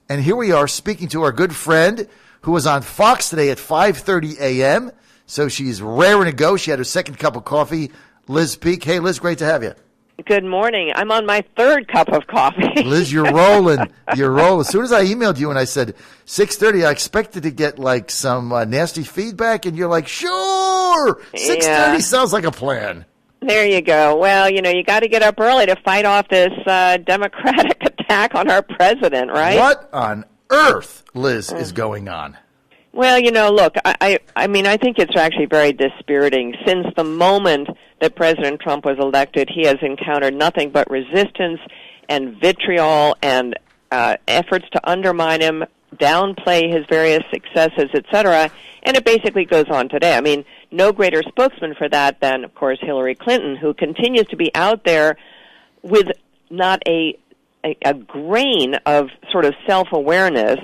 And here we are speaking to our good friend who was on Fox today at 5:30 a.m., so she's raring to go. She had her second cup of coffee. Liz Peek. Hey, Liz, great to have you. Good morning. I'm on my third cup of coffee. Liz, you're rolling. You're rolling. As soon as I emailed you and I said 6:30, I expected to get like some nasty feedback, and you're like, sure, 6:30 sounds like a plan. There you go. Well, you got to get up early to fight off this Democratic attack on our president, right? What on earth, Liz, is going on? Well, look, I mean, I think it's actually very dispiriting. Since the moment that President Trump was elected, he has encountered nothing but resistance and vitriol and efforts to undermine him, downplay his various successes, etc., and it basically goes on today. I mean, no greater spokesman for that than, of course, Hillary Clinton, who continues to be out there with not a grain of sort of self-awareness,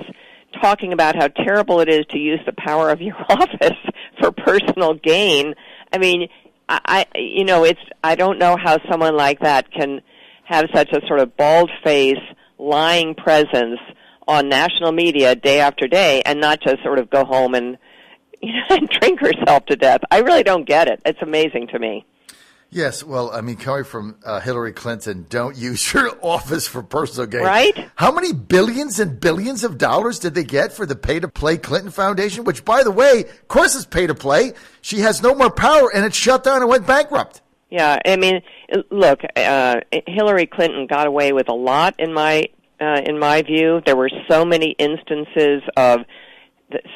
talking about how terrible it is to use the power of your office for personal gain. I mean, I don't know how someone like that can have such a sort of bald-faced, lying presence on national media day after day and not just sort of go home and drink herself to death. I really don't get it. It's amazing to me. Yes, well, I mean, coming from Hillary Clinton, don't use your office for personal gain. Right? How many billions and billions of dollars did they get for the pay-to-play Clinton Foundation, which, by the way, of course is pay-to-play. She has no more power, and it shut down and went bankrupt. Yeah, I mean, look, Hillary Clinton got away with a lot in my view. There were so many instances of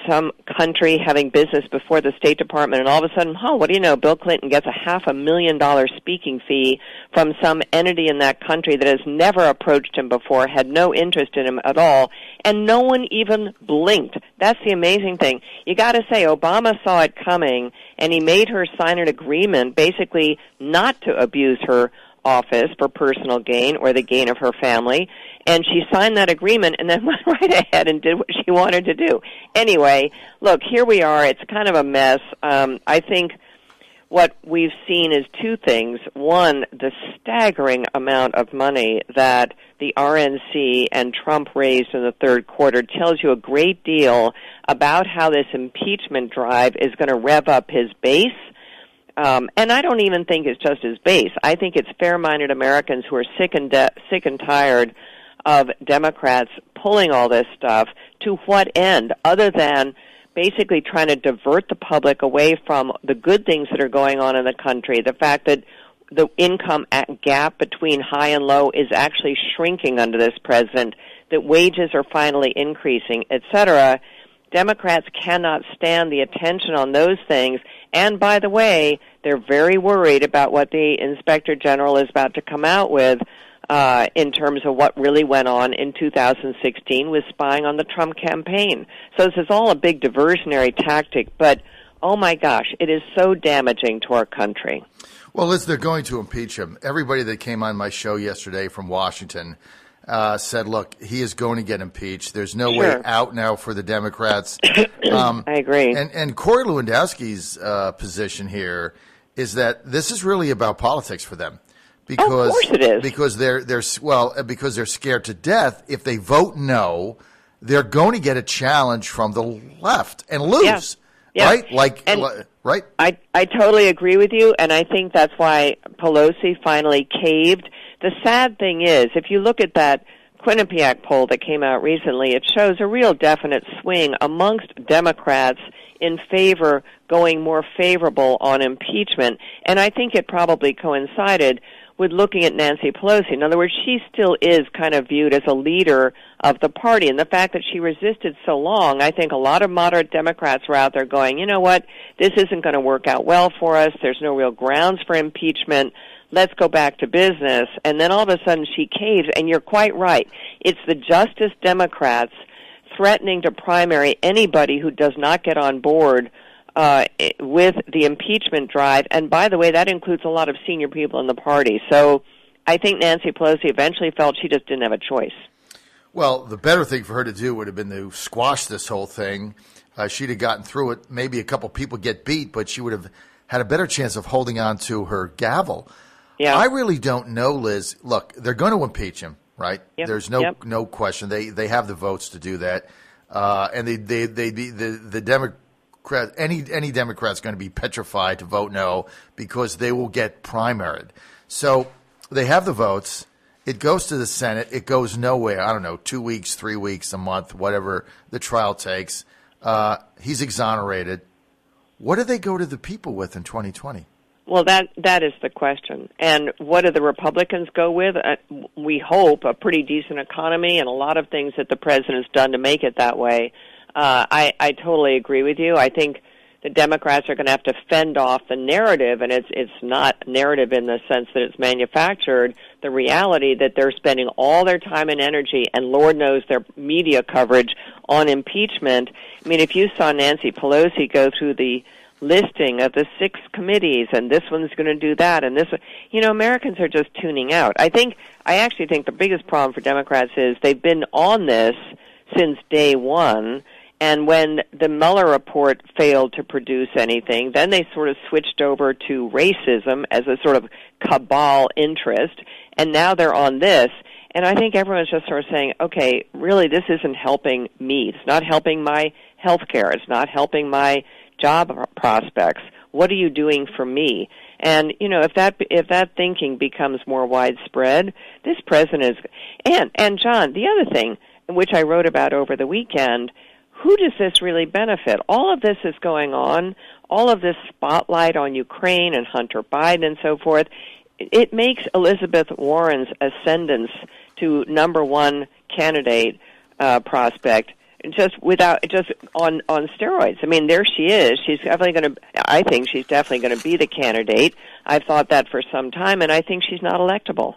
some country having business before the State Department, and all of a sudden, what do you know, Bill Clinton gets a $500,000 speaking fee from some entity in that country that has never approached him before, had no interest in him at all, and no one even blinked. That's the amazing thing. You got to say, Obama saw it coming, and he made her sign an agreement basically not to abuse her office for personal gain or the gain of her family, and she signed that agreement and then went right ahead and did what she wanted to do. Anyway, look, here we are. It's kind of a mess. I think what we've seen is two things. One, the staggering amount of money that the RNC and Trump raised in the third quarter tells you a great deal about how this impeachment drive is going to rev up his base. And I don't even think it's just his base. I think it's fair-minded Americans who are sick and tired of Democrats pulling all this stuff. To what end? Other than basically trying to divert the public away from the good things that are going on in the country. The fact that the income gap between high and low is actually shrinking under this president, that wages are finally increasing, etc. Democrats cannot stand the attention on those things. And by the way, they're very worried about what the Inspector General is about to come out with in terms of what really went on in 2016 with spying on the Trump campaign. So this is all a big diversionary tactic, but oh my gosh, it is so damaging to our country. Well, Liz, they're going to impeach him. Everybody that came on my show yesterday from Washington said, look, he is going to get impeached. There's no way out now for the Democrats. I agree. And Corey Lewandowski's position here is that this is really about politics for them. Because, of course it is. Because they're scared to death. If they vote no, they're going to get a challenge from the left and lose. Yeah. Right? Right? I totally agree with you, and I think that's why Pelosi finally caved. The sad thing is, if you look at that Quinnipiac poll that came out recently, it shows a real definite swing amongst Democrats in favor, going more favorable on impeachment, and I think it probably coincided with looking at Nancy Pelosi. In other words, she still is kind of viewed as a leader of the party, and the fact that she resisted so long, I think a lot of moderate Democrats were out there going, you know what, this isn't going to work out well for us, there's no real grounds for impeachment, let's go back to business. And then all of a sudden she caves, and you're quite right. It's the Justice Democrats threatening to primary anybody who does not get on board with the impeachment drive. And by the way, that includes a lot of senior people in the party. So I think Nancy Pelosi eventually felt she just didn't have a choice. Well, the better thing for her to do would have been to squash this whole thing. She'd have gotten through it. Maybe a couple people get beat, but she would have had a better chance of holding on to her gavel. Yeah. I really don't know, Liz. Look, they're going to impeach him, right? Yep. There's no question. They have the votes to do that, and the Democrat, any Democrat's going to be petrified to vote no because they will get primaried. So they have the votes. It goes to the Senate. It goes nowhere. I don't know, 2 weeks, 3 weeks, a month, whatever the trial takes. He's exonerated. What do they go to the people with in 2020? Well, that is the question. And what do the Republicans go with? We hope a pretty decent economy and a lot of things that the president's done to make it that way. I totally agree with you. I think the Democrats are going to have to fend off the narrative, and it's not narrative in the sense that it's manufactured, the reality that they're spending all their time and energy, and Lord knows their media coverage, on impeachment. I mean, if you saw Nancy Pelosi go through the listing of the 6 committees, and this one's going to do that, and this, Americans are just tuning out. I actually think the biggest problem for Democrats is they've been on this since day one, and when the Mueller report failed to produce anything, then they sort of switched over to racism as a sort of cabal interest, and now they're on this. And I think everyone's just sort of saying, okay, really, this isn't helping me. It's not helping my health care. It's not helping my job prospects. What are you doing for me? And, if that thinking becomes more widespread, this president is... And John, the other thing, which I wrote about over the weekend, who does this really benefit? All of this is going on, all of this spotlight on Ukraine and Hunter Biden and so forth. It makes Elizabeth Warren's ascendance to number one candidate prospect just on steroids. I mean, there she is. I think she's definitely going to be the candidate. I've thought that for some time, and I think she's not electable.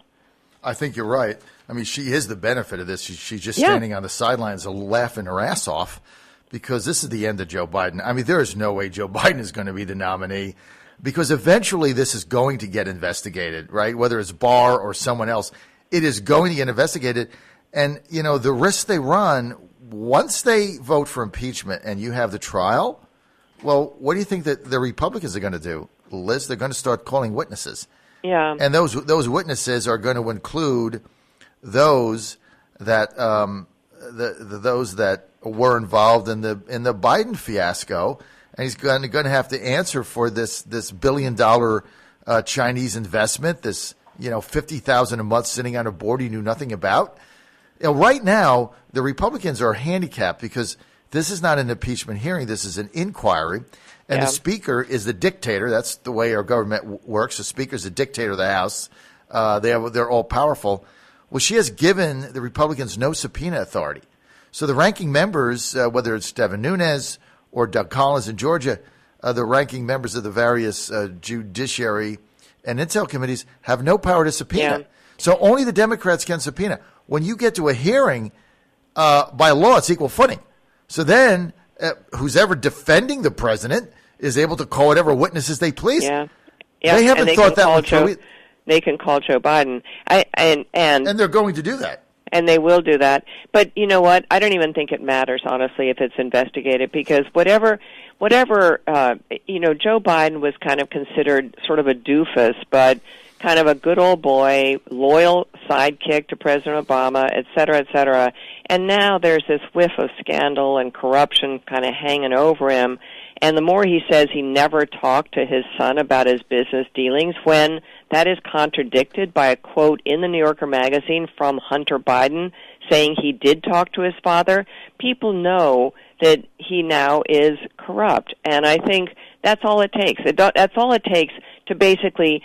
I think you're right. I mean, she is the benefit of this. She's just standing on the sidelines laughing her ass off because this is the end of Joe Biden. I mean, there is no way Joe Biden is going to be the nominee because eventually this is going to get investigated, right? Whether it's Barr or someone else, it is going to get investigated. And, the risk they run, once they vote for impeachment and you have the trial, well, what do you think that the Republicans are going to do, Liz? They're going to start calling witnesses. Yeah. And those witnesses are going to include those that those that were involved in the Biden fiasco, and he's going to have to answer for this $1 billion Chinese investment, this $50,000 a month sitting on a board he knew nothing about. Right now, the Republicans are handicapped because this is not an impeachment hearing; this is an inquiry, and the Speaker is the dictator. That's the way our government works. The Speaker is the dictator of the House. They're all powerful. Well, she has given the Republicans no subpoena authority. So the ranking members, whether it's Devin Nunes or Doug Collins in Georgia, the ranking members of the various judiciary and intel committees have no power to subpoena. Yeah. So only the Democrats can subpoena. When you get to a hearing, by law, it's equal footing. So then who's ever defending the president is able to call whatever witnesses they please. Yeah. They haven't thought that one through. They can call Joe Biden. And they're going to do that. And they will do that. But you know what? I don't even think it matters, honestly, if it's investigated, because whatever, Joe Biden was kind of considered sort of a doofus, but kind of a good old boy, loyal sidekick to President Obama, et cetera, et cetera. And now there's this whiff of scandal and corruption kind of hanging over him. And the more he says he never talked to his son about his business dealings, when that is contradicted by a quote in the New Yorker magazine from Hunter Biden saying he did talk to his father, people know that he now is corrupt. And I think that's all it takes. That's all it takes to basically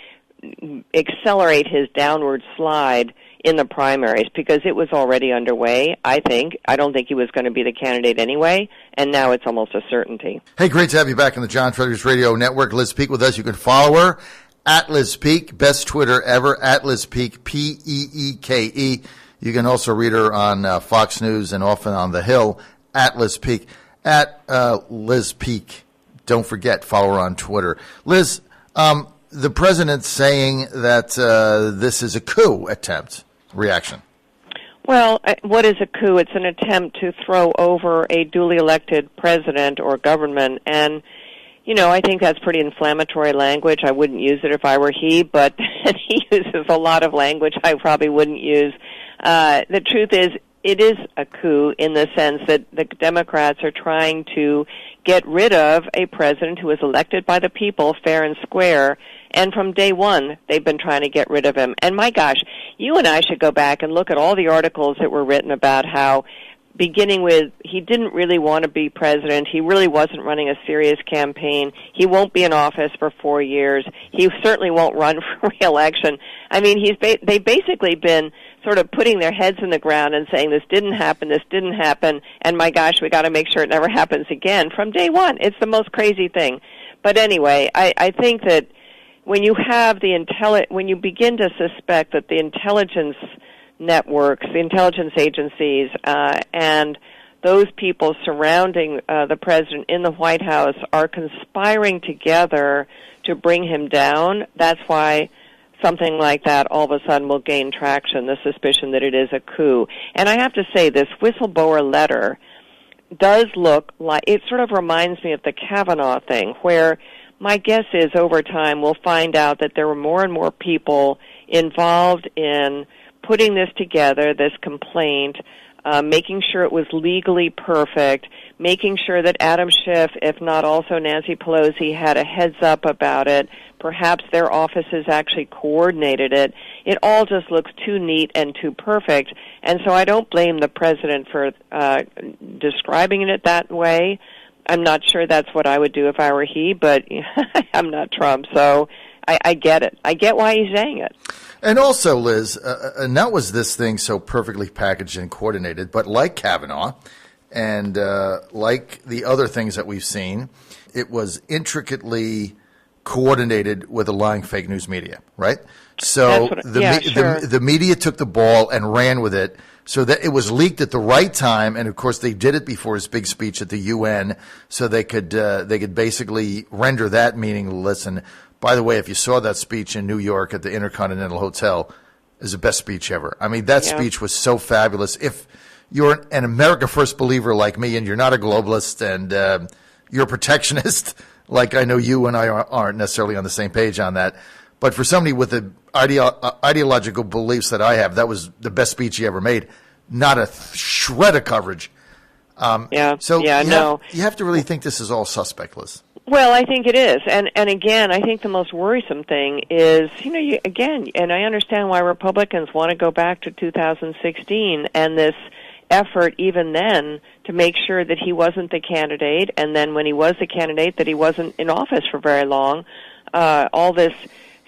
accelerate his downward slide in the primaries, because it was already underway, I think. I don't think he was going to be the candidate anyway, and now it's almost a certainty. Hey, great to have you back on the John Fredericks Radio Network. Liz Peek with us. You can follow her at Liz Peek, best Twitter ever, at Liz Peek, Peeke. You can also read her on Fox News and often on The Hill, at Liz Peek. At Liz Peek. Don't forget, follow her on Twitter. Liz, the president's saying that this is a coup attempt. Reaction? Well, what is a coup? It's an attempt to throw over a duly elected president or government, and, I think that's pretty inflammatory language. I wouldn't use it if I were he, but he uses a lot of language I probably wouldn't use. The truth is, it is a coup in the sense that the Democrats are trying to get rid of a president who was elected by the people fair and square, and from day one they've been trying to get rid of him. And my gosh, you and I should go back and look at all the articles that were written about how, beginning with, he didn't really want to be president, he really wasn't running a serious campaign, he won't be in office for 4 years, he certainly won't run for re-election. I mean, they've basically been sort of putting their heads in the ground and saying this didn't happen, and my gosh, we got to make sure it never happens again from day one. It's the most crazy thing. But anyway, I think that when you have when you begin to suspect that the intelligence networks, the intelligence agencies, and those people surrounding the president in the White House are conspiring together to bring him down, that's why something like that all of a sudden will gain traction, the suspicion that it is a coup. And I have to say, this whistleblower letter does look like, it sort of reminds me of the Kavanaugh thing, where my guess is over time we'll find out that there were more and more people involved in putting this together, this complaint, making sure it was legally perfect, making sure that Adam Schiff, if not also Nancy Pelosi, had a heads up about it. Perhaps their offices actually coordinated it. It all just looks too neat and too perfect. And so I don't blame the president for describing it that way. I'm not sure that's what I would do if I were he, but I'm not Trump, so I get it. I get why he's saying it. And also, Liz, not was this thing so perfectly packaged and coordinated, but like Kavanaugh and like the other things that we've seen, it was intricately coordinated with the lying fake news media, right? So the media took the ball and ran with it so that it was leaked at the right time, and of course they did it before his big speech at the UN, so they could basically render that meaning. Listen, by the way, if you saw that speech in New York at the Intercontinental Hotel, it was the best speech ever. I mean, that speech was so fabulous. If you're an America First believer like me, and you're not a globalist, and you're a protectionist, like I know you and I aren't necessarily on the same page on that, but for somebody with the ideological beliefs that I have, that was the best speech he ever made. Not a shred of coverage. You have to really think this is all suspect, Liz. Well, I think it is. And again, I think the most worrisome thing is, and I understand why Republicans want to go back to 2016 and this effort even then to make sure that he wasn't the candidate, and then when he was the candidate that he wasn't in office for very long. All this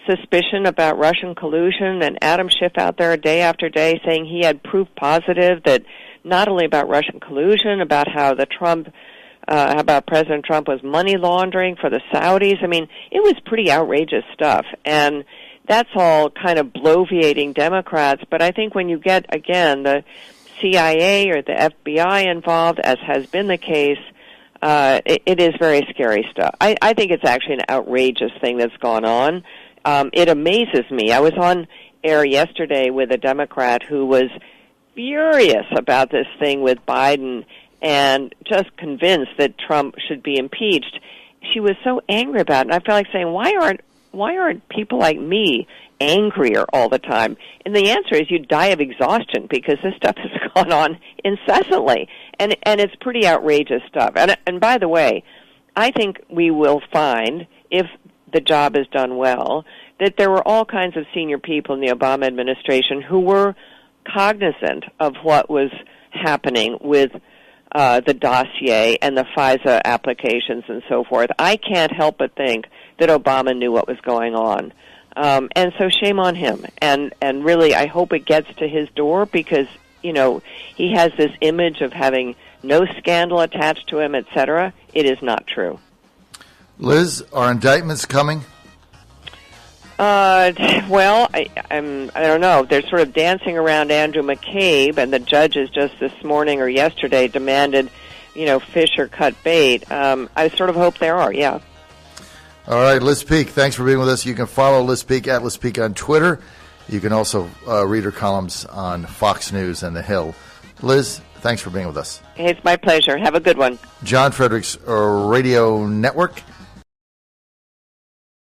suspicion about Russian collusion, and Adam Schiff out there day after day saying he had proof positive that not only about Russian collusion, about how about President Trump was money laundering for the Saudis. I mean, it was pretty outrageous stuff, and that's all kind of bloviating Democrats. But I think when you get, again, the CIA or the FBI involved, as has been the case, it is very scary stuff. I think it's actually an outrageous thing that's gone on. It amazes me. I was on air yesterday with a Democrat who was furious about this thing with Biden and just convinced that Trump should be impeached. She was so angry about it, and I felt like saying, why aren't people like me angrier all the time? And the answer is you die of exhaustion, because this stuff has gone on incessantly, and it's pretty outrageous stuff. And by the way, I think we will find, if the job is done well, that there were all kinds of senior people in the Obama administration who were cognizant of what was happening with the dossier and the FISA applications and so forth. I can't help but think that Obama knew what was going on. And so shame on him. And really, I hope it gets to his door, because, he has this image of having no scandal attached to him, etc. It is not true. Liz, are indictments coming? Well, I don't know. They're sort of dancing around Andrew McCabe, and the judges just this morning or yesterday demanded, fish or cut bait. I sort of hope there are, yeah. All right, Liz Peek, thanks for being with us. You can follow Liz Peek at Liz Peek on Twitter. You can also read her columns on Fox News and The Hill. Liz, thanks for being with us. Hey, it's my pleasure. Have a good one. John Fredericks Radio Network.